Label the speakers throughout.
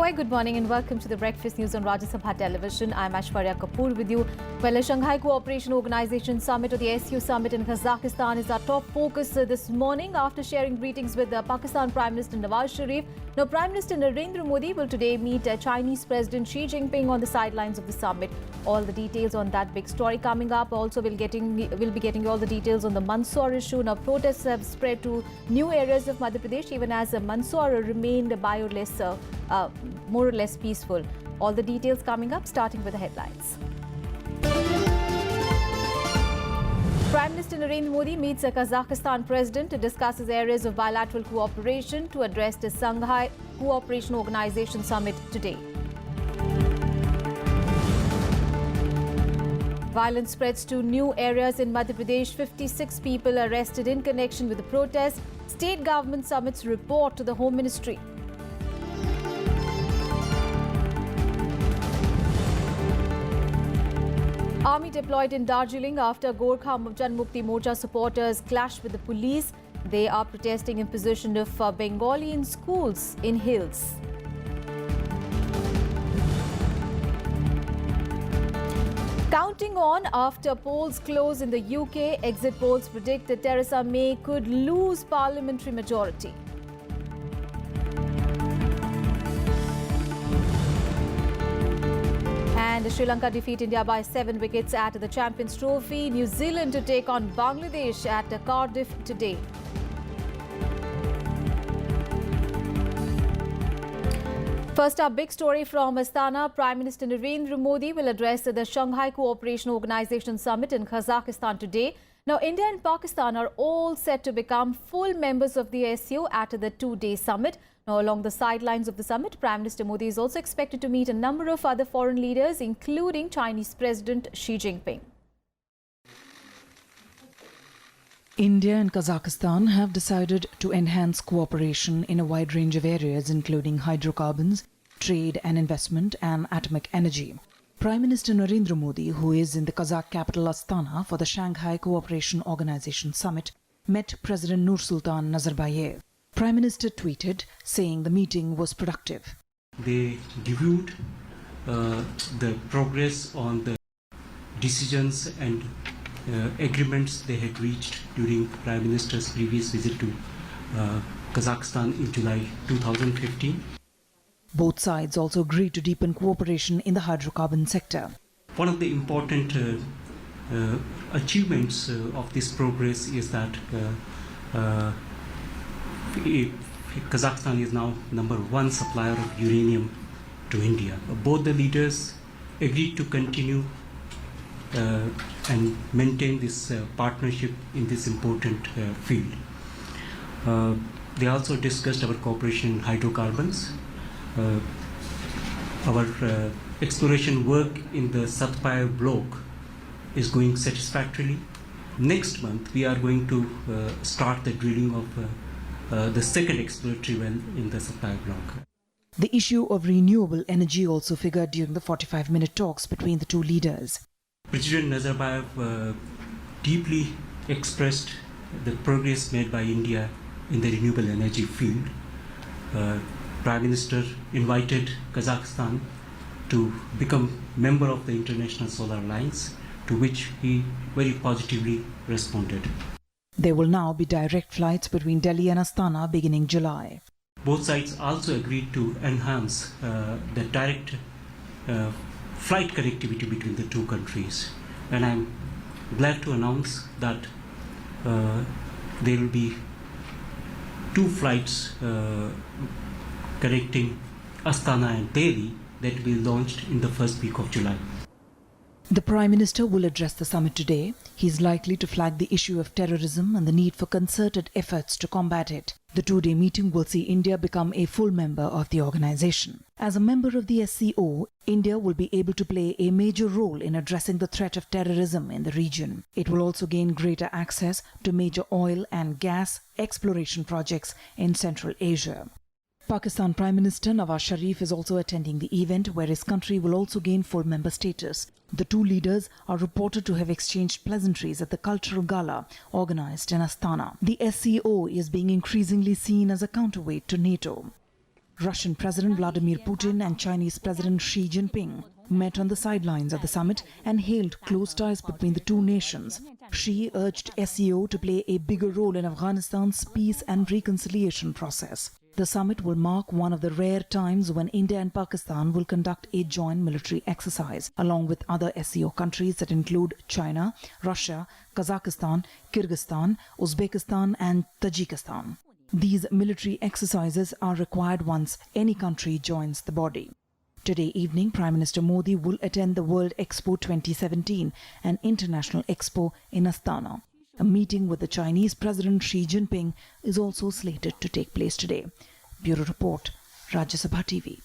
Speaker 1: Hi, good morning and welcome to the Breakfast News on Rajya Sabha Television. I'm Aishwarya Kapoor with you. Well, the Shanghai Cooperation Organization Summit or the SCO Summit in Kazakhstan is our top focus this morning after sharing greetings with the Pakistan Prime Minister Nawaz Sharif. Now, Prime Minister Narendra Modi will today meet Chinese President Xi Jinping on the sidelines of the summit. All the details on that big story coming up. Also, we'll be getting all the details on the Mandsaur issue. Now, protests have spread to new areas of Madhya Pradesh even as Mandsaur remained more or less peaceful. All the details coming up, starting with the headlines. Prime Minister Narendra Modi meets a Kazakhstan president to discuss his areas of bilateral cooperation to address the Shanghai Cooperation Organization summit today. Violence spreads to new areas in Madhya Pradesh. 56 people arrested in connection with the protests. State government summits report to the Home Ministry. Army deployed in Darjeeling after Gorkha Janmukti Morcha supporters clashed with the police. They are protesting imposition of Bengali in schools in hills. Counting on after polls close in the UK, exit polls predict that Theresa May could lose parliamentary majority. And Sri Lanka defeat India by 7 wickets at the Champions Trophy. New Zealand to take on Bangladesh at Cardiff today. First up, big story from Astana. Prime Minister Narendra Modi will address the Shanghai Cooperation Organization summit in Kazakhstan today. Now, India and Pakistan are all set to become full members of the SCO at the two-day summit. Now, along the sidelines of the summit, Prime Minister Modi is also expected to meet a number of other foreign leaders, including Chinese President Xi Jinping.
Speaker 2: India and Kazakhstan have decided to enhance cooperation in a wide range of areas, including hydrocarbons, trade and investment, and atomic energy. Prime Minister Narendra Modi, who is in the Kazakh capital Astana for the Shanghai Cooperation Organization summit, met President Nursultan Nazarbayev. Prime Minister tweeted, saying the meeting was productive.
Speaker 3: They reviewed the progress on the decisions and agreements they had reached during Prime Minister's previous visit to Kazakhstan in July 2015.
Speaker 2: Both sides also agreed to deepen cooperation in the hydrocarbon sector.
Speaker 3: One of the important achievements of this progress is that Kazakhstan is now #1 supplier of uranium to India. Both the leaders agreed to continue and maintain this partnership in this important field. They also discussed our cooperation in hydrocarbons. Our exploration work in the Satpaya block is going satisfactorily. Next month, we are going to start the drilling of the second exploratory well in the Satpaya block.
Speaker 2: The issue of renewable energy also figured during the 45-minute talks between the two leaders.
Speaker 3: President Nazarbayev deeply expressed the progress made by India in the renewable energy field. Prime Minister invited Kazakhstan to become member of the International Solar Alliance, to which he very positively responded.
Speaker 2: There will now be direct flights between Delhi and Astana beginning July.
Speaker 3: Both sides also agreed to enhance the direct flight connectivity between the two countries. And I'm glad to announce that there will be 2 flights connecting Astana and Delhi that will be launched in the first week of July.
Speaker 2: The Prime Minister will address the summit today. He is likely to flag the issue of terrorism and the need for concerted efforts to combat it. The two-day meeting will see India become a full member of the organization. As a member of the SCO, India will be able to play a major role in addressing the threat of terrorism in the region. It will also gain greater access to major oil and gas exploration projects in Central Asia. Pakistan Prime Minister Nawaz Sharif is also attending the event, where his country will also gain full member status. The two leaders are reported to have exchanged pleasantries at the cultural gala organized in Astana. The SCO is being increasingly seen as a counterweight to NATO. Russian President Vladimir Putin and Chinese President Xi Jinping met on the sidelines of the summit and hailed close ties between the two nations. Xi urged SCO to play a bigger role in Afghanistan's peace and reconciliation process. The summit will mark one of the rare times when India and Pakistan will conduct a joint military exercise, along with other SCO countries that include China, Russia, Kazakhstan, Kyrgyzstan, Uzbekistan and Tajikistan. These military exercises are required once any country joins the body. Today evening, Prime Minister Modi will attend the World Expo 2017, an international expo in Astana. A meeting with the Chinese President Xi Jinping is also slated to take place today. Bureau Report, Rajya Sabha TV.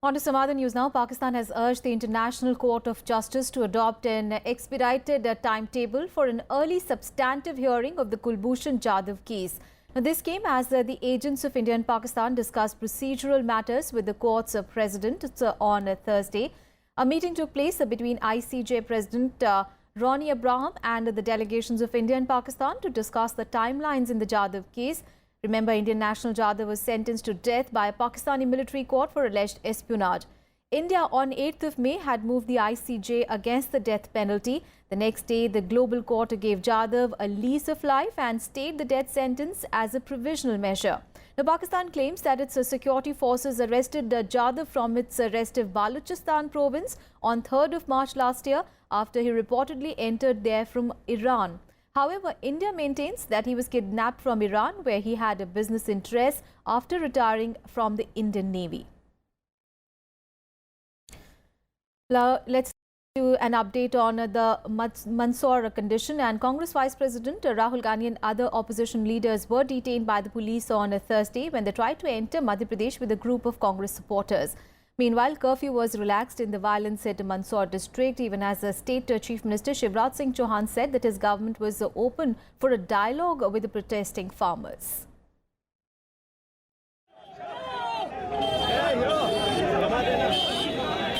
Speaker 1: On to some other news now. Pakistan has urged the International Court of Justice to adopt an expedited timetable for an early substantive hearing of the Kulbhushan Jadhav case. Now, this came as the agents of India and Pakistan discussed procedural matters with the court's president on Thursday. A meeting took place between ICJ President Ronnie Abraham and the delegations of India and Pakistan to discuss the timelines in the Jadhav case. Remember, Indian national Jadhav was sentenced to death by a Pakistani military court for alleged espionage. India on 8th of May had moved the ICJ against the death penalty. The next day, the global court gave Jadhav a lease of life and stayed the death sentence as a provisional measure. Now, Pakistan claims that its security forces arrested Jadhav from its restive Balochistan province on 3rd of March last year after he reportedly entered there from Iran. However, India maintains that he was kidnapped from Iran, where he had a business interest after retiring from the Indian Navy. Let's do an update on the Mandsaur condition. And Congress Vice President Rahul Gandhi and other opposition leaders were detained by the police on Thursday when they tried to enter Madhya Pradesh with a group of Congress supporters. Meanwhile, curfew was relaxed in the violence-hit Mandsaur district, even as the State Chief Minister Shivraj Singh Chauhan said that his government was open for a dialogue with the protesting farmers.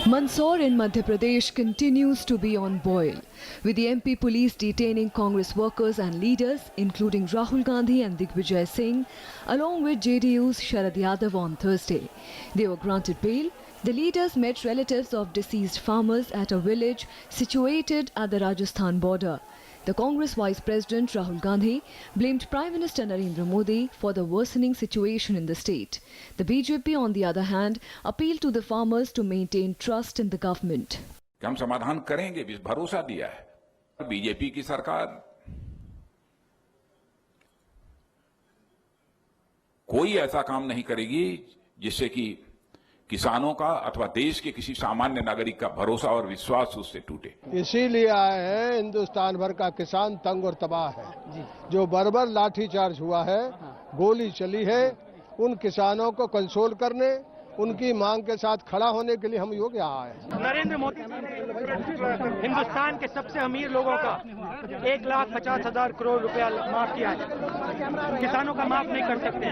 Speaker 4: Mandsaur in Madhya Pradesh continues to be on boil, with the MP police detaining Congress workers and leaders, including Rahul Gandhi and Digvijay Singh, along with JDU's Sharad Yadav on Thursday. They were granted bail. The leaders met relatives of deceased farmers at a village situated at the Rajasthan border. The Congress Vice President Rahul Gandhi blamed Prime Minister Narendra Modi for the worsening situation in the state. The BJP, on the other hand, appealed to the farmers to maintain trust in the government.
Speaker 5: हम समाधान करेंगे, भरोसा दिया है। BJP की सरकार कोई ऐसा काम नहीं करेगी जिससे कि किसानों का अथवा देश के किसी सामान्य नागरिक का भरोसा और विश्वास उससे टूटे।
Speaker 6: इसीलिए आए हैं, हिंदुस्तान भर का किसान तंग और तबाह है। जो बर्बर लाठीचार्ज हुआ है, गोली चली है, उन किसानों को कंसोल करने, उनकी मांग के साथ खड़ा होने के लिए हम योग यहाँ आए हैं।
Speaker 7: नरेंद्र मोदी हिंदुस्तान के सबसे अमीर लोगों का 1,50,000 करोड़ रुपया माफ किया है। किसानों का माफ नहीं कर सकते,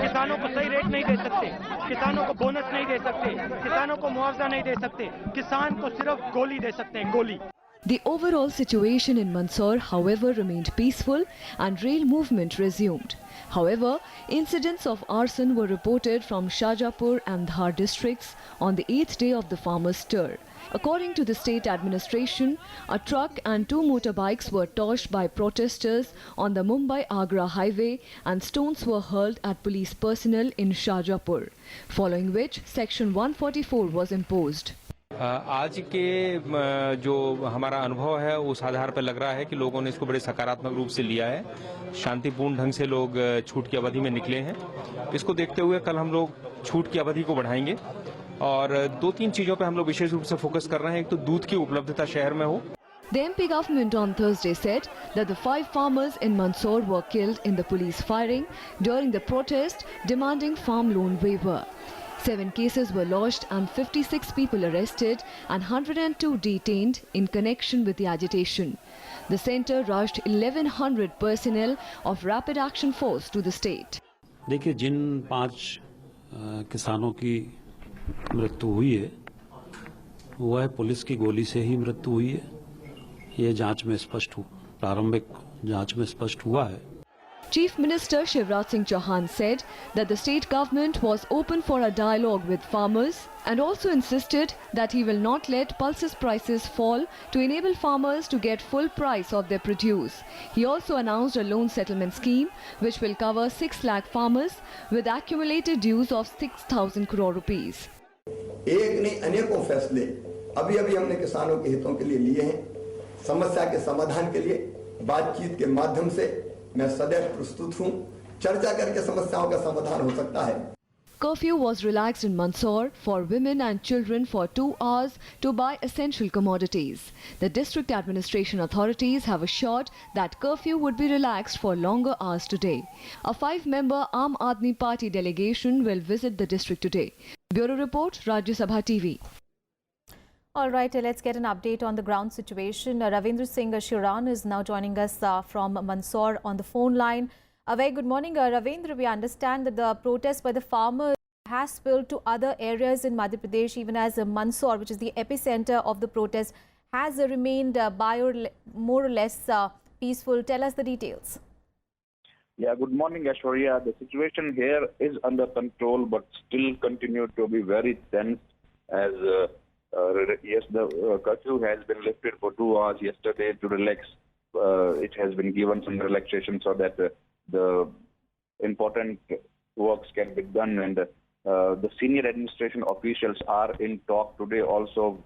Speaker 7: किसानों को सही रेट नहीं दे सकते, किसानों को बोनस नहीं दे सकते, किसानों को मुआवजा नहीं दे सकते, किसान को सिर्फ गोली दे सकते हैं, गोली।
Speaker 4: The overall situation in Mandsaur, however, remained peaceful and rail movement resumed. However, incidents of arson were reported from Shajapur and Dhar districts on the 8th day of the farmers' stir. According to the state administration, a truck and 2 motorbikes were torched by protesters on the Mumbai-Agra highway and stones were hurled at police personnel in Shajapur, following which Section 144 was imposed.
Speaker 8: आज के जो हमारा अनुभव है उस आधार पर लग रहा है कि लोगों ने इसको बड़े सकारात्मक रूप से लिया है। शांतिपूर्ण ढंग से लोग छूट की अवधि में निकले हैं। इसको देखते हुए कल हम लोग छूट की अवधि को बढ़ाएंगे और 2-3 चीजों पे हम लोग विशेष रूप से फोकस कर रहे हैं। एक तो दूध की उपलब्धता शहर में हो।
Speaker 4: The MP government on Thursday said that the 5 farmers in Mandsaur were killed in the police firing during the protest demanding farm loan waiver. 7 cases were lodged and 56 people arrested and 102 detained in connection with the agitation. The centre rushed 1,100 personnel of Rapid Action Force to the state.
Speaker 9: देखिए, जिन 5 किसानों की मृत्यु हुई है वह police की गोली से ही मृत्यु हुई है। ये जांच में स्पष्ट प्रारंभिक जांच में स्पष्ट हुआ है।
Speaker 4: Chief Minister Shivraj Singh Chauhan said that the state government was open for a dialogue with farmers and also insisted that he will not let pulses prices fall to enable farmers to get full price of their produce. He also announced a loan settlement scheme which will cover 6 lakh farmers with accumulated dues of 6,000 crore rupees.
Speaker 10: एक नहीं अनेकों फैसले अभी हमने किसानों के हितों के लिए लिए हैं। समस्या के समाधान के लिए बातचीत के माध्यम से मैं सदैव प्रस्तुत हूं। चर्चा करके समस्याओं का समाधान हो सकता है।
Speaker 4: Curfew was relaxed in Mandsaur for women and children for 2 hours to buy essential commodities. The district administration authorities have assured that curfew would be relaxed for longer hours today. A 5-member Aam Aadmi Party delegation will visit the district today. Bureau Report, Rajya Sabha TV.
Speaker 1: All right, let's get an update on the ground situation. Ravindra Singh Shiran is now joining us from Mandsaur on the phone line. A very good morning, Ravindra. We understand that the protest by the farmers has spilled to other areas in Madhya Pradesh, even as Mandsaur, which is the epicenter of the protest, has remained more or less peaceful. Tell us the details.
Speaker 11: Yeah, good morning, Aishwarya. The situation here is under control, but still continue to be very tense as yes, the curfew has been lifted for 2 hours yesterday to relax. It has been given some relaxation so that the important works can be done, and the senior administration officials are in talk today also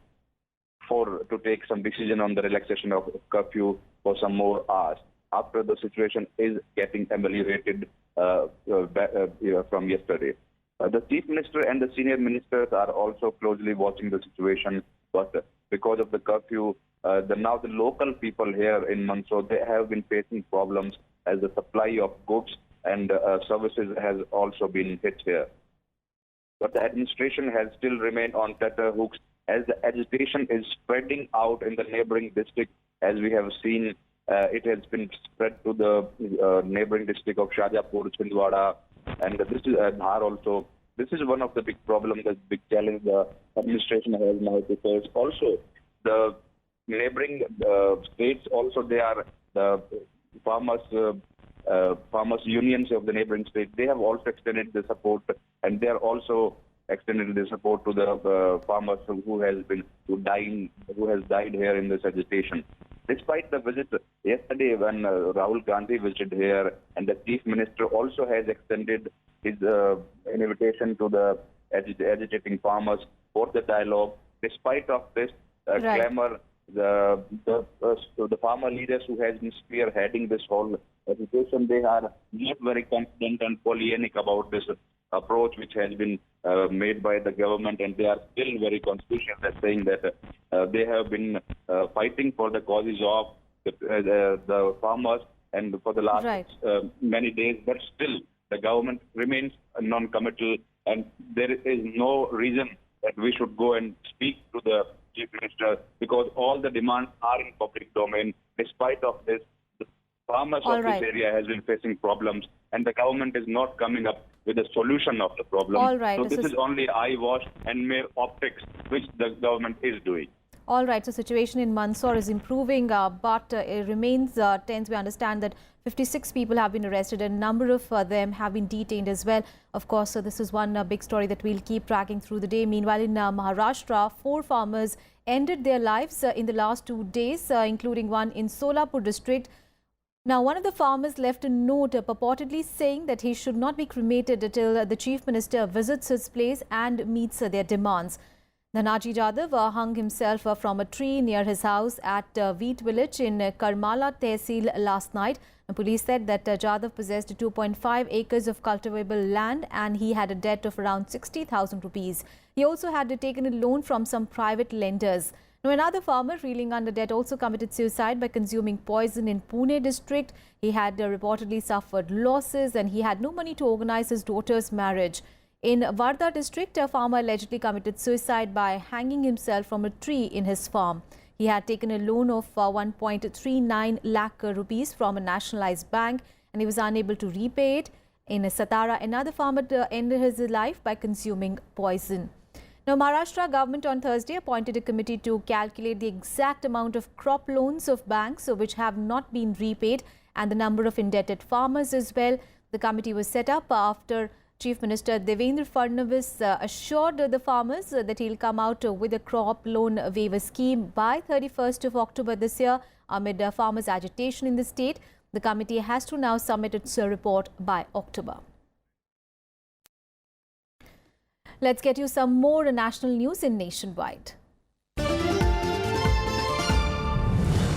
Speaker 11: to take some decision on the relaxation of curfew for some more hours after the situation is getting ameliorated from yesterday. The Chief Minister and the senior ministers are also closely watching the situation, but because of the curfew, now the local people here in Mandsaur, they have been facing problems as the supply of goods and services has also been hit here. But the administration has still remained on tenterhooks as the agitation is spreading out in the neighboring district. As we have seen, it has been spread to the neighboring district of Shajapur, Chhindwara, and this is Dhar also. This is one of the big problems, the big challenge the administration has now to face. Also, the neighboring states also, they are the farmers unions of the neighboring states. They have also extended the support, and they are also extended the support to the farmers who has died here in this agitation. Despite the visit yesterday when Rahul Gandhi visited here, and the Chief Minister also has extended his invitation to the agitating farmers for the dialogue. Despite of this clamor, the farmer leaders who has been spearheading this whole agitation, they are not very confident and Pollyannic about this approach which has been made by the government, and they are still very conspicuous as saying that they have been fighting for the causes of the farmers and for the last many days, but still the government remains non-committal, and there is no reason that we should go and speak to the Chief Minister because all the demands are in public domain. Despite of this, the farmers of this area has been facing problems, and the government is not coming up with a solution of the problem. So this is only eyewash and mere optics which the government is doing.
Speaker 1: All right, so situation in Mandsaur is improving, but it remains tense. We understand that 56 people have been arrested and a number of them have been detained as well. Of course, so this is one big story that we'll keep tracking through the day. Meanwhile, in Maharashtra, 4 farmers ended their lives in the last 2 days, including one in Solapur district. Now, one of the farmers left a note purportedly saying that he should not be cremated until the Chief Minister visits his place and meets their demands. Nanaji Jadhav hung himself from a tree near his house at Wheat Village in Karmala Tehsil last night. The police said that Jadhav possessed 2.5 acres of cultivable land and he had a debt of around 60,000 rupees. He also had taken a loan from some private lenders. Now, another farmer reeling under debt also committed suicide by consuming poison in Pune district. He had reportedly suffered losses and he had no money to organize his daughter's marriage. In Wardha district, a farmer allegedly committed suicide by hanging himself from a tree in his farm. He had taken a loan of 1.39 lakh rupees from a nationalized bank and he was unable to repay it. In Satara, another farmer ended his life by consuming poison. Now, Maharashtra government on Thursday appointed a committee to calculate the exact amount of crop loans of banks which have not been repaid and the number of indebted farmers as well. The committee was set up after Chief Minister Devendra Fadnavis assured the farmers that he'll come out with a crop loan waiver scheme by 31st of October this year. Amid farmers' agitation in the state, the committee has to now submit its report by October. Let's get you some more national news in Nationwide.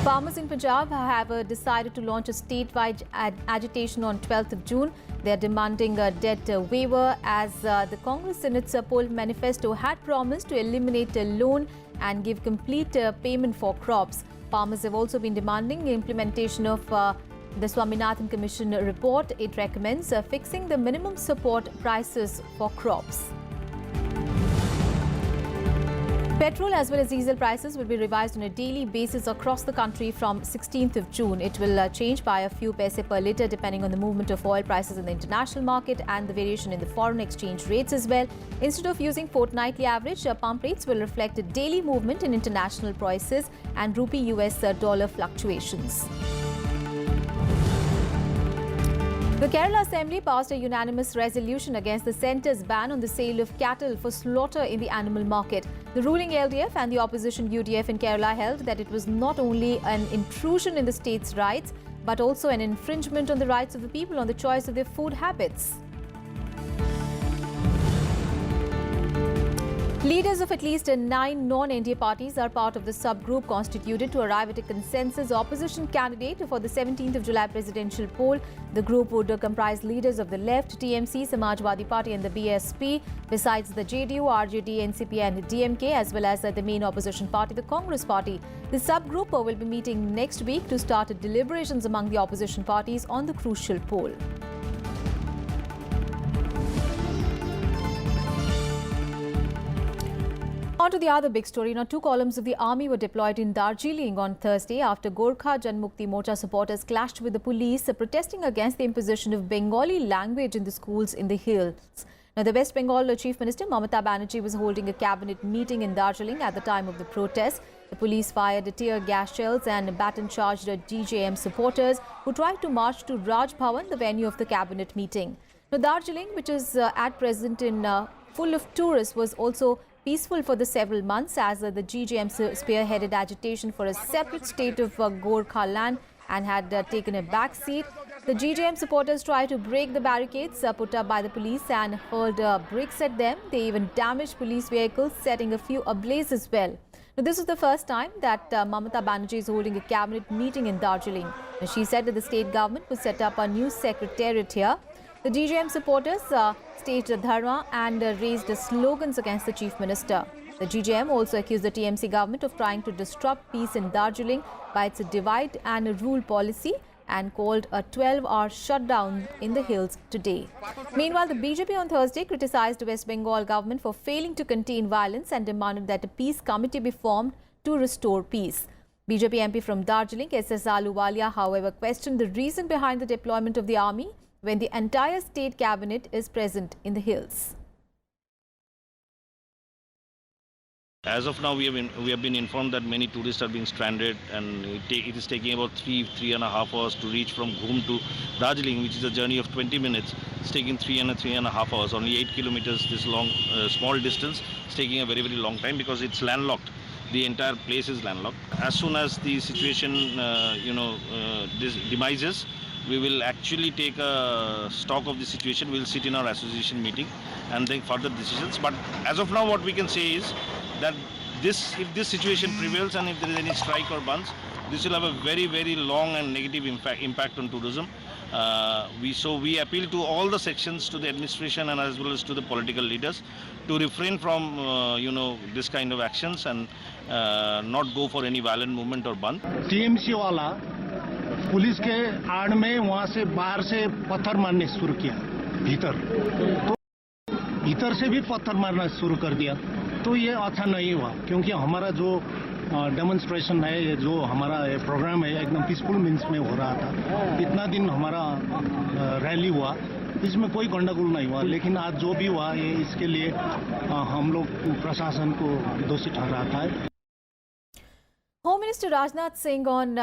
Speaker 1: Farmers in Punjab have decided to launch a statewide agitation on 12th of June. They are demanding a debt waiver as the Congress in its poll manifesto had promised to eliminate a loan and give complete payment for crops. Farmers have also been demanding implementation of the Swaminathan Commission report. It recommends fixing the minimum support prices for crops. Petrol as well as diesel prices will be revised on a daily basis across the country from 16th of June. It will change by a few paise per litre depending on the movement of oil prices in the international market and the variation in the foreign exchange rates as well. Instead of using fortnightly average, pump rates will reflect a daily movement in international prices and rupee US dollar fluctuations. The Kerala Assembly passed a unanimous resolution against the centre's ban on the sale of cattle for slaughter in the animal market. The ruling LDF and the opposition UDF in Kerala held that it was not only an intrusion in the state's rights, but also an infringement on the rights of the people on the choice of their food habits. Leaders of at least 9 non-NDA parties are part of the subgroup constituted to arrive at a consensus opposition candidate for the 17th of July presidential poll. The group would comprise leaders of the left, TMC, Samajwadi Party and the BSP, besides the JDU, RJD, NCP and DMK, as well as the main opposition party, the Congress Party. The subgroup will be meeting next week to start deliberations among the opposition parties on the crucial poll. On to the other big story. Now, 2 columns of the army were deployed in Darjeeling on Thursday after Gorkha Janmukti Morcha supporters clashed with the police, protesting against the imposition of Bengali language in the schools in the hills. Now, the West Bengal Chief Minister Mamata Banerjee was holding a cabinet meeting in Darjeeling at the time of the protest. The police fired tear gas shells and baton-charged DJM supporters who tried to march to Raj Bhavan, the venue of the cabinet meeting. Now, Darjeeling, which is at present full of tourists, was also peaceful for the several months as the GJM spearheaded agitation for a separate state of Gorkha land and had taken a back seat. The GJM supporters tried to break the barricades put up by the police and hurled bricks at them. They even damaged police vehicles, setting a few ablaze as well. Now, this is the first time that Mamata Banerjee is holding a cabinet meeting in Darjeeling. Now, she said that the state government would set up a new secretariat here. The DJM supporters staged a dharma and raised slogans against the chief minister. The GJM also accused the TMC government of trying to disrupt peace in Darjeeling by its divide and rule policy and called a 12-hour shutdown in the hills today. Meanwhile, the BJP on Thursday criticized the West Bengal government for failing to contain violence and demanded that a peace committee be formed to restore peace. BJP MP from Darjeeling, SS Ahluwalia, however, questioned the reason behind the deployment of the army when the entire state cabinet is present in the hills.
Speaker 12: As of now, we have been informed that many tourists are being stranded, and it is taking about 3.5 hours to reach from Ghum to Darjeeling, which is a journey of 20 minutes. It's taking 3.5 hours. Only 8 kilometers, this long, small distance. It's taking a very, very long time because it's landlocked. The entire place is landlocked. As soon as the situation, demises, we will actually take a stock of the situation. We'll sit in our association meeting and take further decisions. But as of now, what we can say is that if this situation prevails and if there is any strike or bunds, this will have a very, very long and negative impact on tourism. We appeal to all the sections, to the administration and as well as to the political leaders, to refrain from this kind of actions and not go for any violent movement or band.
Speaker 13: TMC वाला police के आड़ में वहाँ से बाहर से पत्थर मारने शुरू किया, भीतर से भी पत्थर मारना शुरू कर दिया. तो ये अच्छा नहीं हुआ, क्योंकि हमारा जो डेमोन्स्ट्रेशन है, ये जो हमारा प्रोग्राम है, एकदम पीसफुल मीन्स में हो रहा था. इतना दिन हमारा रैली हुआ, इसमें कोई गंडगोल नहीं हुआ. लेकिन आज जो भी हुआ, ये इसके लिए हम लोग प्रशासन को दोषी ठहराता है.
Speaker 1: Home Minister Rajnath Singh on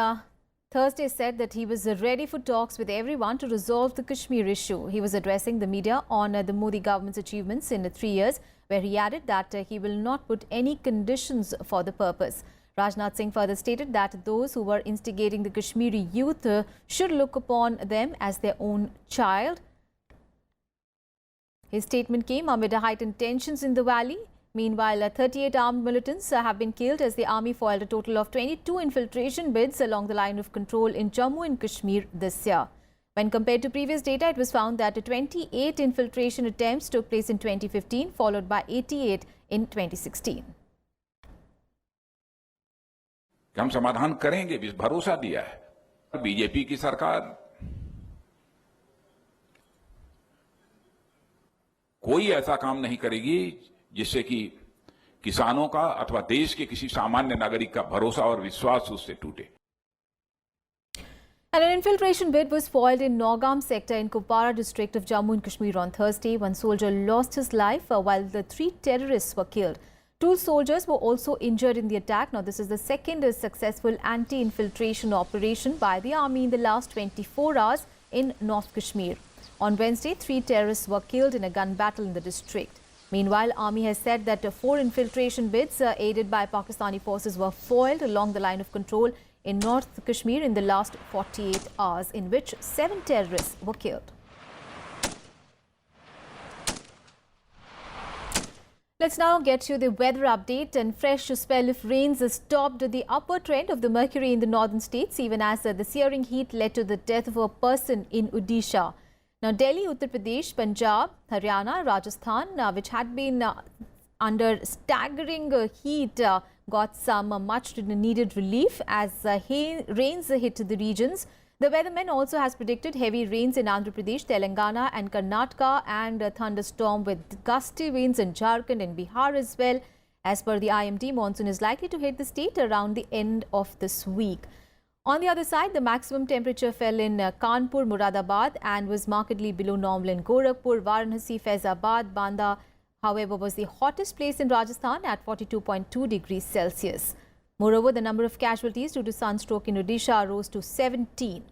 Speaker 1: Thursday said that he was ready for talks with everyone to resolve the Kashmir issue. He was addressing the media on the Modi government's achievements in 3 years, where he added that he will not put any conditions for the purpose. Rajnath Singh further stated that those who were instigating the Kashmiri youth should look upon them as their own child. His statement came amid heightened tensions in the valley. Meanwhile, 38 armed militants have been killed as the army foiled a total of 22 infiltration bids along the line of control in Jammu and Kashmir this year. When compared to previous data, it was found that 28 infiltration attempts took place in 2015, followed by 88 in 2016.
Speaker 5: हम समाधान करेंगे, भी भरोसा दिया है। BJP की सरकार कोई ऐसा काम नहीं करेगी जिससे कि किसानों का अथवा देश के किसी सामान्य नागरिक का भरोसा और विश्वास उससे टूटे।
Speaker 1: And an infiltration bid was foiled in Nogam sector in Kupara district of Jammu and Kashmir on Thursday. One soldier lost his life while the 3 terrorists were killed. 2 soldiers were also injured in the attack. Now, this is the second successful anti-infiltration operation by the army in the last 24 hours in North Kashmir. On Wednesday, 3 terrorists were killed in a gun battle in the district. Meanwhile, army has said that 4 infiltration bids aided by Pakistani forces were foiled along the line of control in North Kashmir in the last 48 hours, in which 7 terrorists were killed. Let's now get you the weather update. And fresh spell of rains stopped the upward trend of the mercury in the northern states, even as the searing heat led to the death of a person in Odisha. Now, Delhi, Uttar Pradesh, Punjab, Haryana, Rajasthan, which had been under staggering heat, got some much needed relief as rains hit the regions. The weatherman also has predicted heavy rains in Andhra Pradesh, Telangana and Karnataka, and a thunderstorm with gusty winds in Jharkhand and Bihar as well. As per the IMD, monsoon is likely to hit the state around the end of this week. On the other side, the maximum temperature fell in Kanpur, Muradabad and was markedly below normal in Gorakhpur. Varanasi, Faizabad, Banda, however, was the hottest place in Rajasthan at 42.2 degrees Celsius. Moreover, the number of casualties due to sunstroke in Odisha rose to 17.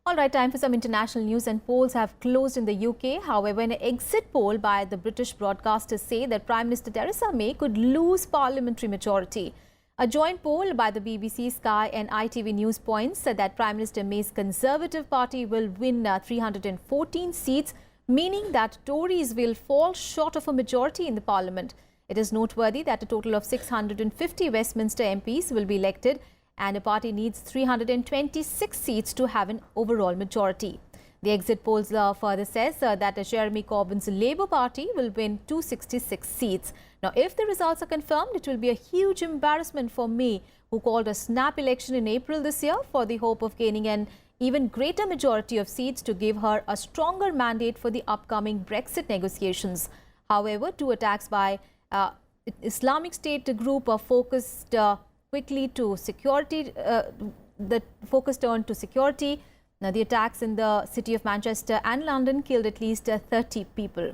Speaker 1: All right, time for some international news. And polls have closed in the UK. However, an exit poll by the British broadcasters say that Prime Minister Theresa May could lose parliamentary majority. A joint poll by the BBC, Sky and ITV News points that Prime Minister May's Conservative Party will win 314 seats, meaning that Tories will fall short of a majority in the parliament. It is noteworthy that a total of 650 Westminster MPs will be elected, and a party needs 326 seats to have an overall majority. The exit polls further says that Jeremy Corbyn's Labour Party will win 266 seats. Now, if the results are confirmed, it will be a huge embarrassment for May, who called a snap election in April this year for the hope of gaining an even greater majority of seats to give her a stronger mandate for the upcoming Brexit negotiations. However, 2 attacks by Islamic State group are focused quickly to security. The focus turned to security. Now, the attacks in the city of Manchester and London killed at least 30 people.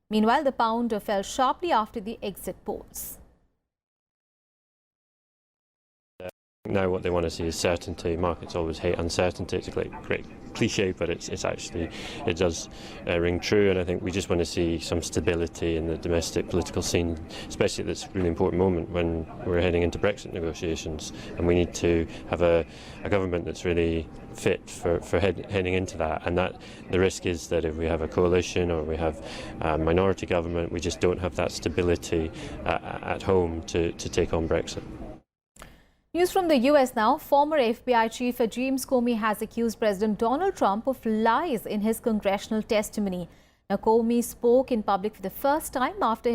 Speaker 1: Meanwhile, the pound fell sharply after the exit polls.
Speaker 14: Now what they want to see is certainty. Markets always hate uncertainty. It's a great cliche, but it does ring true, and I think we just want to see some stability in the domestic political scene, especially at this really important moment when we're heading into Brexit negotiations, and we need to have a government that's really fit for heading into that. And that the risk is that if we have a coalition or we have a minority government, we just don't have that stability at home to take on Brexit.
Speaker 1: News from the US now. Former FBI Chief James Comey has accused President Donald Trump of lies in his congressional testimony. Now, Comey spoke in public for the first time after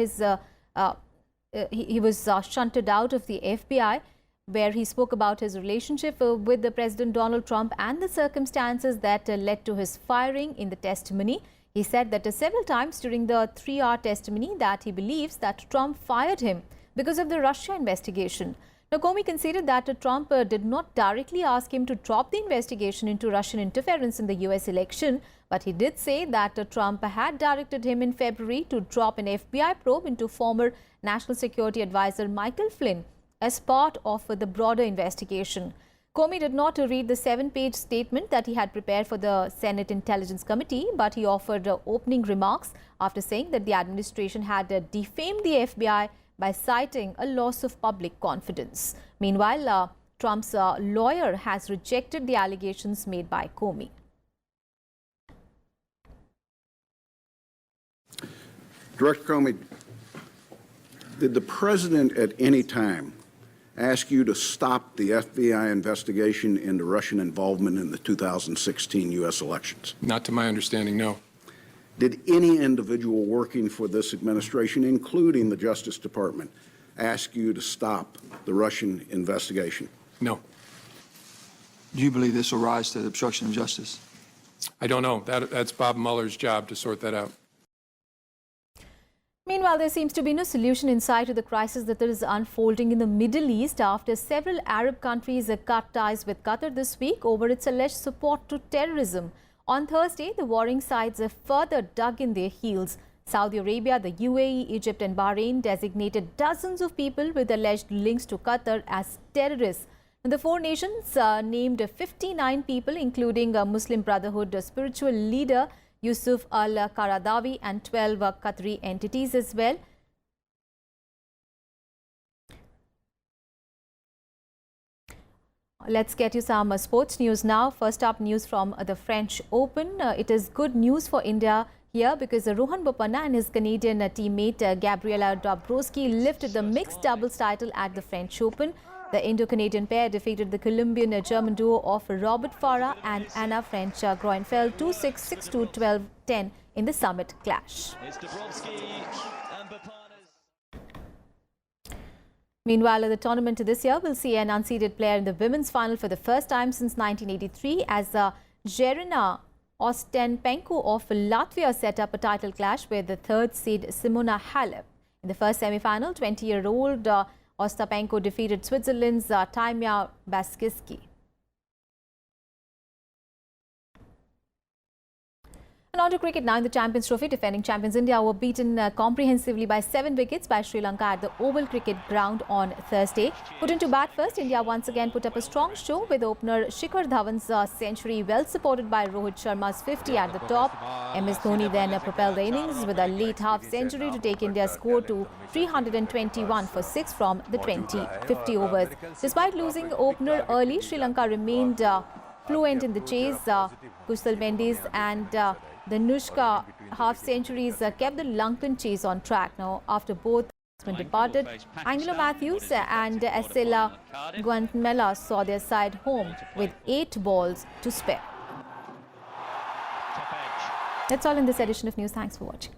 Speaker 1: he was shunted out of the FBI, where he spoke about his relationship with the President Donald Trump and the circumstances that led to his firing. In the testimony, he said that several times during the 3-hour testimony that he believes that Trump fired him because of the Russia investigation. Now, Comey conceded that Trump did not directly ask him to drop the investigation into Russian interference in the US election, but he did say that Trump had directed him in February to drop an FBI probe into former National Security Advisor Michael Flynn as part of the broader investigation. Comey did not read the 7-page statement that he had prepared for the Senate Intelligence Committee, but he offered opening remarks after saying that the administration had defamed the FBI by citing a loss of public confidence. Meanwhile, Trump's lawyer has rejected the allegations made by Comey.
Speaker 15: Director Comey, did the president at any time ask you to stop the FBI investigation into Russian involvement in the 2016 U.S. elections?
Speaker 16: Not to my understanding, no.
Speaker 15: Did any individual working for this administration, including the Justice Department, ask you to stop the Russian investigation?
Speaker 16: No.
Speaker 17: Do you believe this will rise to the obstruction of justice?
Speaker 16: I don't know. That's Bob Mueller's job to sort that out.
Speaker 1: Meanwhile, there seems to be no solution in sight to the crisis that is unfolding in the Middle East after several Arab countries cut ties with Qatar this week over its alleged support to terrorism. On Thursday, the warring sides have further dug in their heels. Saudi Arabia, the UAE, Egypt and Bahrain designated dozens of people with alleged links to Qatar as terrorists. And the four nations named 59 people, including Muslim Brotherhood spiritual leader Yusuf al-Qaradawi and 12 Qatari entities as well. Let's get you some sports news now. First up, news from the French Open. It is good news for India here because Rohan Bopanna and his Canadian teammate Gabriela Dabrowski lifted the mixed doubles title at the French Open. The Indo-Canadian pair defeated the Colombian-German duo of Robert Farah and Anna French-Groenfeld 2-6, 6-2, 12-10 in the summit clash. Meanwhile, the tournament this year will see an unseeded player in the women's final for the first time since 1983 as Jelena Ostapenko of Latvia set up a title clash with the third seed Simona Halep. In the first semi-final, 20-year-old Ostapenko defeated Switzerland's Taimia Baskiski. And on to cricket now in the Champions Trophy. Defending champions India were beaten comprehensively by 7 wickets by Sri Lanka at the Oval Cricket Ground on Thursday. Put into bat first, India once again put up a strong show with opener Shikhar Dhawan's century well supported by Rohit Sharma's 50 at the top. MS Dhoni then propelled the innings with a late half century to take India's score to 321 for 6 from the 50 overs. Despite losing opener early, Sri Lanka remained fluent in the chase. Kusal Mendes and the Nushka half-centuries kept the Lankan chase on track. Now, after both departed, Angelo Matthews and Estella Guatemala saw their side home with 8 balls to spare. That's all in this edition of News. Thanks for watching.